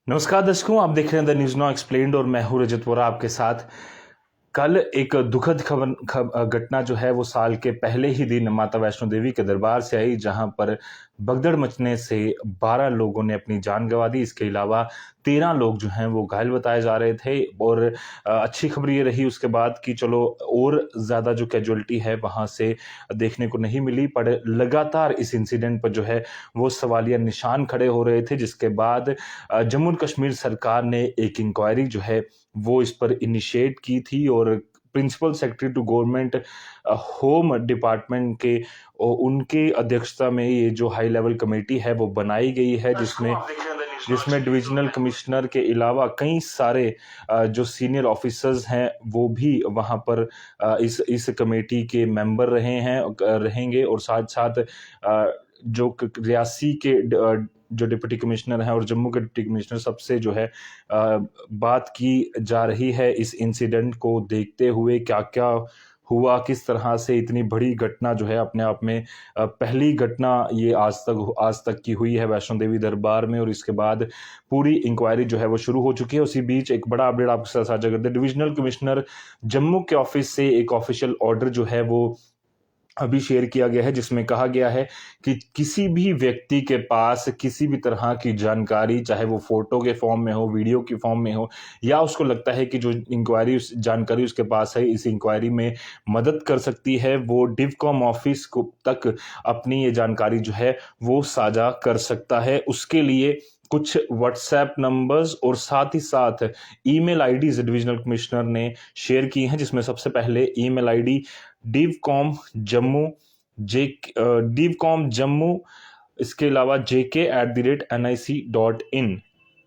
नमस्कार दर्शकों, आप देख रहे हैं द न्यूज नाउ एक्सप्लेन्ड और मैं हूं रजत वोरा आपके साथ। कल एक दुखद घटना जो है वो साल के पहले ही दिन माता वैष्णो देवी के दरबार से आई, जहां पर भगदड़ मचने से 12 लोगों ने अपनी जान गंवा दी। इसके अलावा 13 लोग जो हैं वो घायल बताए जा रहे थे। और अच्छी खबर ये रही उसके बाद कि चलो और ज़्यादा जो कैजुअलिटी है वहाँ से देखने को नहीं मिली, पर लगातार इस इंसिडेंट पर जो है वो सवालिया निशान खड़े हो रहे थे, जिसके बाद जम्मू एंड कश्मीर सरकार ने एक इंक्वायरी जो है वो इस पर इनिशिएट की थी। और principal secretary to government home department के उनके अध्यक्षता में ये जो हाई लेवल कमेटी है वो बनाई गई है, जिसमें डिविजनल कमिश्नर के अलावा कई सारे जो सीनियर ऑफिसर्स हैं वो भी वहां पर इस कमेटी के मेंबर रहेंगे। और साथ साथ जो रियासी के जो डिप्टी कमिश्नर हैं और जम्मू के डिप्टी कमिश्नर, सबसे जो है बात की जा रही है इस इंसिडेंट को देखते हुए। क्या क्या हुआ, किस तरह से इतनी बड़ी घटना जो है अपने आप में पहली घटना ये आज तक की हुई है वैष्णो देवी दरबार में। और इसके बाद पूरी इंक्वायरी जो है वो शुरू हो चुकी है। उसी बीच एक बड़ा अपडेट आपके साथ साझा करते हैं। डिविजनल कमिश्नर जम्मू के ऑफिस से एक ऑफिशियल ऑर्डर जो है वो अभी शेयर किया गया है, जिसमें कहा गया है कि किसी भी व्यक्ति के पास किसी भी तरह की जानकारी, चाहे वो फोटो के फॉर्म में हो, वीडियो के फॉर्म में हो, या उसको लगता है कि जो इंक्वायरी जानकारी उसके पास है इस इंक्वायरी में मदद कर सकती है, वो डिवकॉम ऑफिस को तक अपनी ये जानकारी जो है वो साझा कर सकता है। उसके लिए कुछ व्हाट्सएप नंबर्स और साथ ही साथ ईमेल आईडीज डिविजनल कमिश्नर ने शेयर की हैं, जिसमें सबसे पहले ईमेल आईडी divcom जम्मू, इसके अलावा jk@nic.in।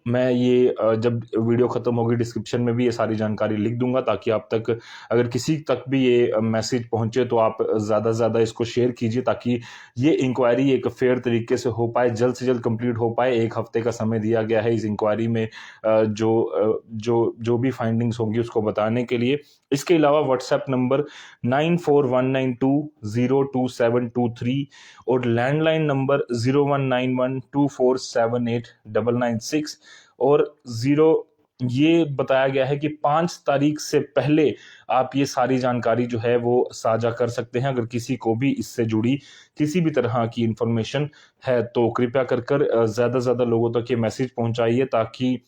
मैं ये जब वीडियो खत्म होगी डिस्क्रिप्शन में भी ये सारी जानकारी लिख दूंगा, ताकि आप तक अगर किसी तक भी ये मैसेज पहुंचे तो आप ज़्यादा से ज़्यादा इसको शेयर कीजिए, ताकि ये इंक्वायरी एक फेयर तरीके से हो पाए, जल्द से जल्द कंप्लीट हो पाए। 1 हफ्ते का समय दिया गया है इस इंक्वायरी में जो भी फाइंडिंग्स होंगी उसको बताने के लिए। इसके अलावा व्हाट्सएप नंबर 9419202723 और लैंडलाइन नंबर 0191247896 और 0 ये बताया गया है कि 5 तारीख से पहले आप ये सारी जानकारी जो है वो साझा कर सकते हैं। अगर किसी को भी इससे जुड़ी किसी भी तरह की इंफॉर्मेशन है तो कृपया कर ज़्यादा से ज़्यादा लोगों तक ये मैसेज पहुंचाइए, ताकि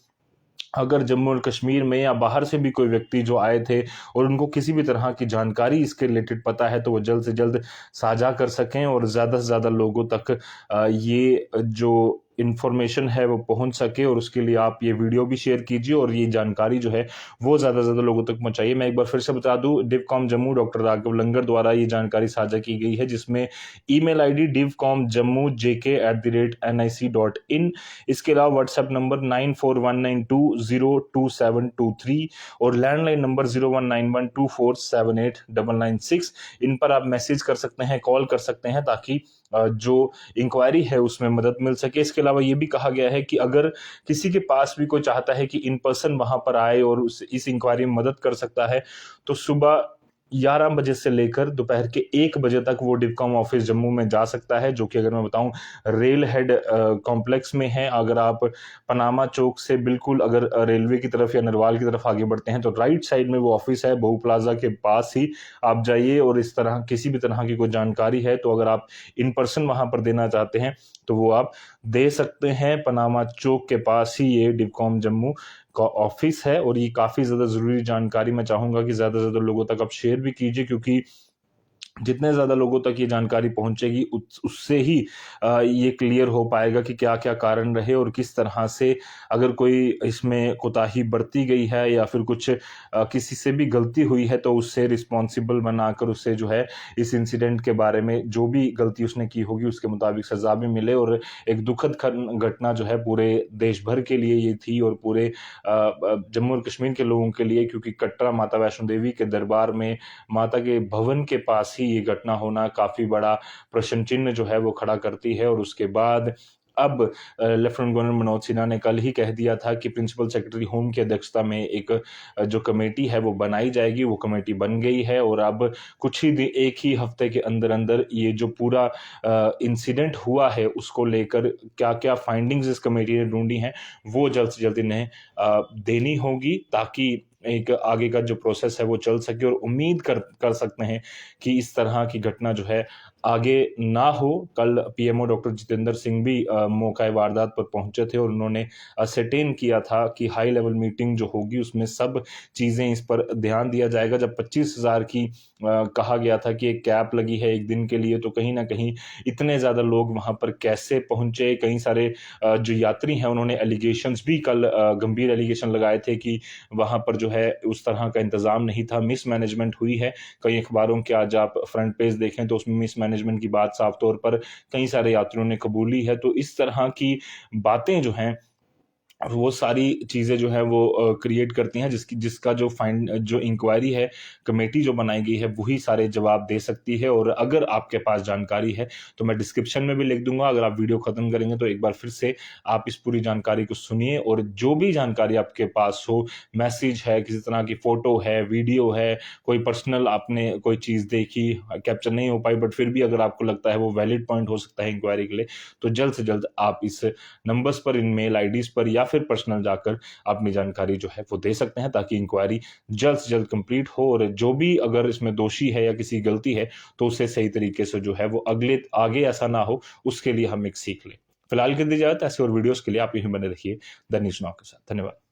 अगर जम्मू और कश्मीर में या बाहर से भी कोई व्यक्ति जो आए थे और उनको किसी भी तरह की जानकारी इसके रिलेटेड पता है तो वो जल्द से जल्द साझा कर सकें और ज़्यादा से ज़्यादा लोगों तक ये जो इन्फॉर्मेशन है वो पहुंच सके। और उसके लिए आप ये वीडियो भी शेयर कीजिए और ये जानकारी जो है वो ज़्यादा से ज़्यादा लोगों तक पहुंचाइए। मैं एक बार फिर से बता दूं, डिवकॉम जम्मू डॉक्टर राघव लंगर द्वारा ये जानकारी साझा की गई है, जिसमें ईमेल आईडी divcomjammu@nic.in, इसके अलावा व्हाट्सएप नंबर 9419202723 और लैंडलाइन नंबर 0191247896। इन पर आप मैसेज कर सकते हैं, कॉल कर सकते हैं, ताकि जो इंक्वायरी है उसमें मदद मिल सके। इसके अलावा ये भी कहा गया है कि अगर किसी के पास भी कोई चाहता है कि इन पर्सन वहां पर आए और इस इंक्वायरी में मदद कर सकता है, तो सुबह 11 बजे से लेकर दोपहर के 1 बजे तक वो डिवकॉम ऑफिस जम्मू में जा सकता है, जो कि अगर मैं बताऊं रेल हेड कॉम्प्लेक्स में है। अगर आप पनामा चौक से बिल्कुल अगर रेलवे की तरफ या नरवाल की तरफ आगे बढ़ते हैं तो राइट साइड में वो ऑफिस है, बहु प्लाजा के पास ही आप जाइए। और इस तरह किसी भी तरह की कोई जानकारी है तो अगर आप इन पर्सन वहां पर देना चाहते हैं तो वो आप दे सकते हैं। पनामा चौक के पास ही ये डिवकॉम जम्मू का ऑफिस है और ये काफी ज्यादा जरूरी जानकारी मैं चाहूंगा कि ज्यादा से ज्यादा लोगों तक आप शेयर भी कीजिए, क्योंकि जितने ज़्यादा लोगों तक ये जानकारी पहुंचेगी उससे ही ये क्लियर हो पाएगा कि क्या क्या कारण रहे और किस तरह से अगर कोई इसमें कोताही बरती गई है या फिर कुछ किसी से भी गलती हुई है तो उससे रिस्पॉन्सिबल बनाकर उससे जो है इस इंसिडेंट के बारे में जो भी गलती उसने की होगी उसके मुताबिक सजा भी मिले। और एक दुखद घटना जो है पूरे देश भर के लिए ये थी और पूरे जम्मू और कश्मीर के लोगों के लिए, क्योंकि कटरा माता वैष्णो देवी के दरबार में माता के भवन के पास ही ये घटना होना काफी बड़ा प्रश्न चिन्ह जो है वो खड़ा करती है। और उसके बाद अब लेफ्टिनेंट गवर्नर मनोज सिन्हा ने कल ही कह दिया था कि प्रिंसिपल सेक्रेटरी होम की अध्यक्षता में एक जो कमेटी है वो बनाई जाएगी। वो कमेटी बन गई है और अब कुछ ही एक ही हफ्ते के अंदर अंदर ये जो पूरा इंसिडेंट हुआ है उसको लेकर क्या क्या फाइंडिंग्स इस कमेटी ने ढूंढी हैं वो जल्द से जल्द इन्हें देनी होगी, ताकि एक आगे का जो प्रोसेस है वो चल सके। और उम्मीद कर सकते हैं कि इस तरह की घटना जो है आगे ना हो। कल पीएमओ डॉक्टर जितेंद्र सिंह भी मौका वारदात पर पहुंचे थे और उन्होंने असरटेन किया था कि हाई लेवल मीटिंग जो होगी उसमें सब चीज़ें इस पर ध्यान दिया जाएगा। जब 25,000 की कहा गया था कि एक कैप लगी है एक दिन के लिए, तो कहीं ना कहीं इतने ज़्यादा लोग वहां पर कैसे पहुंचे। कई सारे जो यात्री हैं उन्होंने एलिगेशंस भी कल गंभीर एलिगेशन लगाए थे कि वहां पर जो है उस तरह का इंतजाम नहीं था, मिसमैनेजमेंट हुई है। कई अखबारों के आज आप फ्रंट पेज देखें तो उसमें मिसमैनेजमेंट की बात साफ तौर पर कई सारे यात्रियों ने कबूली है। तो इस तरह की बातें जो हैं वो सारी चीज़ें जो है वो क्रिएट करती हैं जिसका जो इंक्वायरी है, कमेटी जो बनाई गई है वही सारे जवाब दे सकती है। और अगर आपके पास जानकारी है तो मैं डिस्क्रिप्शन में भी लिख दूंगा। अगर आप वीडियो खत्म करेंगे तो एक बार फिर से आप इस पूरी जानकारी को सुनिए, और जो भी जानकारी आपके पास हो, मैसेज है, किसी तरह की फोटो है, वीडियो है, कोई पर्सनल आपने कोई चीज़ देखी, कैप्चर नहीं हो पाई बट फिर भी अगर आपको लगता है वो वैलिड पॉइंट हो सकता है इंक्वायरी के लिए, तो जल्द से जल्द आप इस नंबर्स पर, इन मेल आईडीज पर या फिर पर्सनल जाकर अपनी जानकारी जो है वो दे सकते हैं, ताकि इंक्वायरी जल्द से जल्द कंप्लीट हो। और जो भी अगर इसमें दोषी है या किसी गलती है तो उसे सही तरीके से जो है वो आगे ऐसा ना हो, उसके लिए हम एक सीख लें। फिलहाल के लिए इजाजत। ऐसे और वीडियोस के लिए आप यहीं बने रहिए द न्यूज़ नाउ के साथ। धन्यवाद।